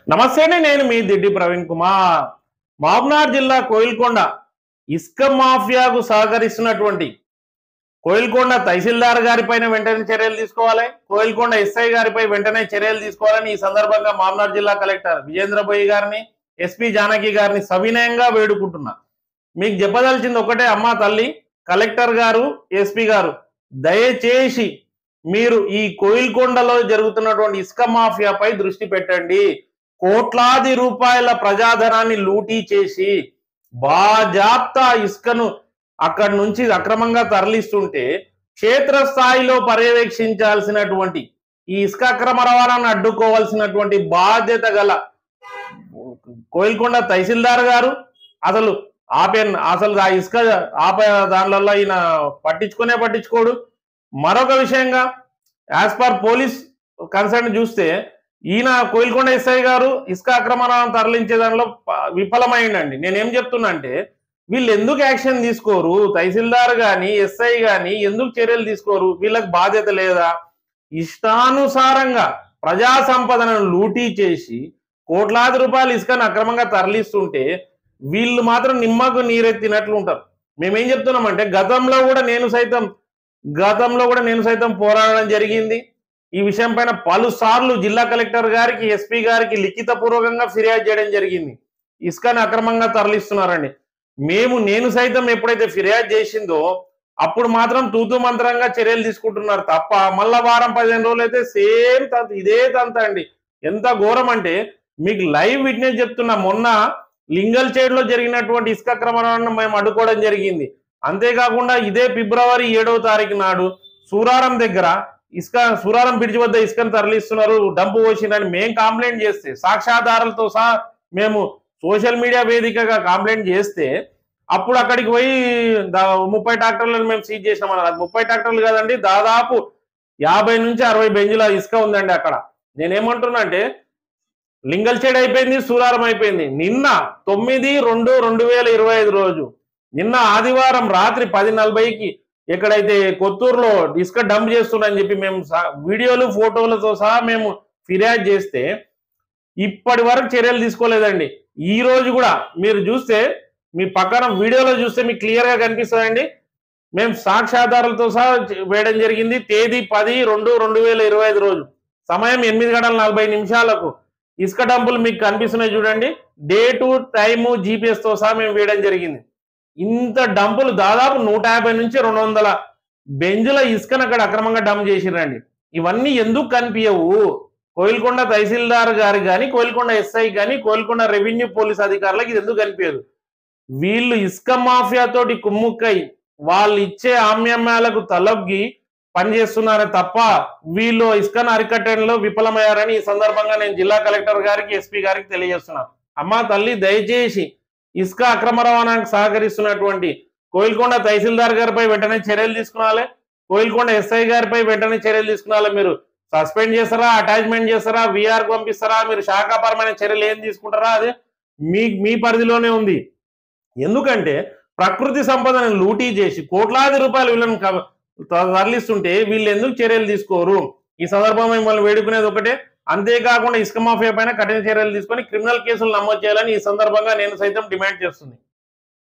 నమస్తేనే నేను మీ దిడ్డి ప్రవీణ్ కుమార్. మహబూబ్నగర్ జిల్లా కోయిల్కొండ ఇసుక మాఫియాకు సహకరిస్తున్నటువంటి కోయిల్కొండ తహసీల్దార్ గారిపైన వెంటనే చర్యలు తీసుకోవాలి, కోయిల్కొండ ఎస్ఐ గారిపై వెంటనే చర్యలు తీసుకోవాలని ఈ సందర్భంగా మహబూబ్నగర్ జిల్లా కలెక్టర్ విజేంద్ర బోయి గారిని, ఎస్పీ జానకి గారిని సవినయంగా వేడుకుంటున్నా. మీకు చెప్పదలిచింది ఒకటే, అమ్మా తల్లి, కలెక్టర్ గారు, ఎస్పీ గారు, దయచేసి మీరు ఈ కోయిల్కొండలో జరుగుతున్నటువంటి ఇసుక మాఫియాపై దృష్టి పెట్టండి. కోట్లాది రూపాయల ప్రజాధనాన్ని లూటీ చేసి బాజాప్తా ఇసుకను అక్కడి నుంచి అక్రమంగా తరలిస్తుంటే క్షేత్రస్థాయిలో పర్యవేక్షించాల్సినటువంటి ఈ ఇసుక అక్రమ రవాణాను అడ్డుకోవాల్సినటువంటి బాధ్యత గల కోయిల్కొండ తహసీల్దార్ గారు అసలు ఆ ఇసుక ఆపే దానిలో ఈయన పట్టించుకోడు. మరొక విషయంగా యాజ్ పర్ పోలీస్ కన్సర్న్ చూస్తే ఈయన కోయిల్కొండ ఎస్ఐ గారు ఇసుక అక్రమణను తరలించే దానిలో విఫలమైందండి. నేనేం చెప్తున్నా అంటే, వీళ్ళు ఎందుకు యాక్షన్ తీసుకోరు? తహసీల్దార్ కానీ ఎస్ఐ కానీ ఎందుకు చర్యలు తీసుకోరు? వీళ్ళకి బాధ్యత లేదా? ఇష్టానుసారంగా ప్రజా సంపదను లూటీ చేసి కోట్లాది రూపాయలు ఇసుకను అక్రమంగా తరలిస్తుంటే వీళ్ళు మాత్రం నిమ్మకు నీరెత్తినట్లు ఉంటారు. మేమేం చెప్తున్నామంటే, గతంలో కూడా నేను సైతం పోరాడడం జరిగింది. ఈ విషయం పైన పలుసార్లు జిల్లా కలెక్టర్ గారికి, ఎస్పీ గారికి లిఖిత పూర్వకంగా ఫిర్యాదు చేయడం జరిగింది. ఇసుకను అక్రమంగా తరలిస్తున్నారండి. నేను సైతం ఎప్పుడైతే ఫిర్యాదు చేసిందో అప్పుడు మాత్రం తూతు మంత్రంగా చర్యలు తీసుకుంటున్నారు తప్ప, మళ్ళా వారం 15 రోజులు అయితే సేమ్ ఇదే తంత అండి. ఎంత ఘోరం అంటే, మీకు లైవ్ విట్నెస్ చెప్తున్నా, మొన్న లింగల్చేడులో జరిగినటువంటి ఇసుక అక్రమణను మేము అడ్డుకోవడం జరిగింది. అంతేకాకుండా ఇదే ఫిబ్రవరి 7వ తారీఖు నాడు సూరారం బ్రిడ్జ్ వద్ద ఇసుకను తరలిస్తున్నారు, డంపు పోసిందని మేము కంప్లైంట్ చేస్తే, సాక్ష్యాధారాలతో సహా మేము సోషల్ మీడియా వేదికగా కంప్లైంట్ చేస్తే, అప్పుడు అక్కడికి పోయి 30 ట్రాక్టర్లను మేము సీజ్ చేసినామన్నారు. అది 30 ట్రాక్టర్లు కాదండి, దాదాపు 50 నుంచి 60 బెంజుల ఇసుక ఉందండి అక్కడ. నేనేమంటున్నా అంటే, లింగల్చేడ్ అయిపోయింది, సూరారం అయిపోయింది. నిన్న 9/2/2025 రోజు, నిన్న ఆదివారం రాత్రి 10:40కి ఎక్కడైతే కొత్తూరులో ఇసుక డంప్ చేస్తున్నారని చెప్పి మేము వీడియోలు ఫోటోలతో సహా మేము ఫిర్యాదు చేస్తే ఇప్పటి వరకు చర్యలు తీసుకోలేదండి. ఈ రోజు కూడా మీరు చూస్తే, మీ పక్కన వీడియోలో చూస్తే మీకు క్లియర్ గా కనిపిస్తుందండి. మేము సాక్ష్యాధారాలతో సహా వేయడం జరిగింది. తేదీ 10/2/2025 రోజు, సమయం 8:40 ఇసుక డంపులు మీకు కనిపిస్తున్నాయి చూడండి. డేటు, టైము, GPS తో సహా మేము వేయడం జరిగింది. ఇంత డంపులు దాదాపు 150 నుంచి 200 బెంజుల ఇసుకను అక్కడ అక్రమంగా డంప్ చేసిరండి. ఇవన్నీ ఎందుకు కనిపించవు? కోయిల్కొండ తహసీల్దార్ గారు కానీ, కోయిల్కొండ ఎస్ఐ కానీ, కోయిల్కొండ రెవెన్యూ పోలీస్ అధికారులకు ఇది ఎందుకు కనిపించదు? వీళ్ళు ఇసుక మాఫియాతోటి కుమ్ముక్కై వాళ్ళు ఇచ్చే ఆమ్యామ్యాలకు తలొగ్గి పనిచేస్తున్నారే తప్ప వీళ్ళు ఇసుకను అరికట్టడంలో విఫలమయ్యారని ఈ సందర్భంగా నేను జిల్లా కలెక్టర్ గారికి, ఎస్పీ గారికి తెలియజేస్తున్నాను. అమ్మా తల్లి, దయచేసి ఇసుక అక్రమ రవాణాకు సహకరిస్తున్నటువంటి కోయిల్కొండ తహసీల్దార్ గారిపై వెంటనే చర్యలు తీసుకునాలి, కోయిల్కొండ ఎస్ఐ గారిపై వెంటనే చర్యలు తీసుకునాలి. మీరు సస్పెండ్ చేస్తారా, అటాచ్మెంట్ చేస్తారా, విఆర్ పంపిస్తారా, మీరు శాఖాపరమైన చర్యలు ఏం తీసుకుంటారా, అది మీ పరిధిలోనే ఉంది. ఎందుకంటే ప్రకృతి సంపదను లూటీ చేసి కోట్లాది రూపాయలు వీళ్ళని తరలిస్తుంటే వీళ్ళు ఎందుకు చర్యలు తీసుకోరు? ఈ సందర్భంగా మిమ్మల్ని వేడుకునేది ఒకటే, అంతేకాకుండా ఇసుక మాఫియా పైన కఠిన చర్యలు తీసుకొని క్రిమినల్ కేసులు నమోదు చేయాలని ఈ సందర్భంగా నేను సైతం డిమాండ్ చేస్తుంది.